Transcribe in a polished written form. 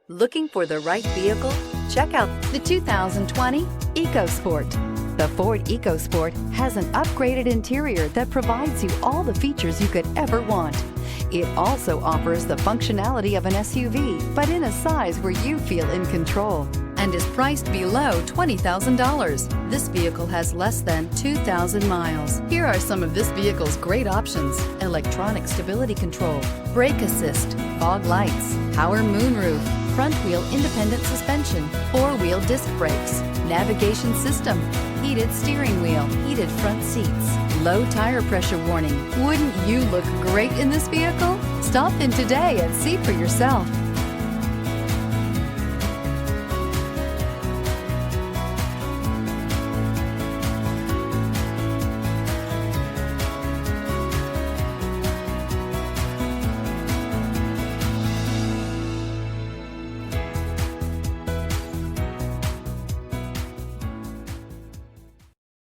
Looking for the right vehicle? Check out the 2020 EcoSport. The Ford EcoSport has an upgraded interior that provides you all the features you could ever want. It also offers the functionality of an SUV, but in a size where you feel in control, and is priced below $20,000. This vehicle has less than 2,000 miles. Here are some of this vehicle's great options: electronic stability control, brake assist, fog lights, power moonroof, front wheel independent suspension, four-wheel disc brakes, navigation system, heated steering wheel, heated front seats, low tire pressure warning. Wouldn't you look great in this vehicle? Stop in today and see for yourself.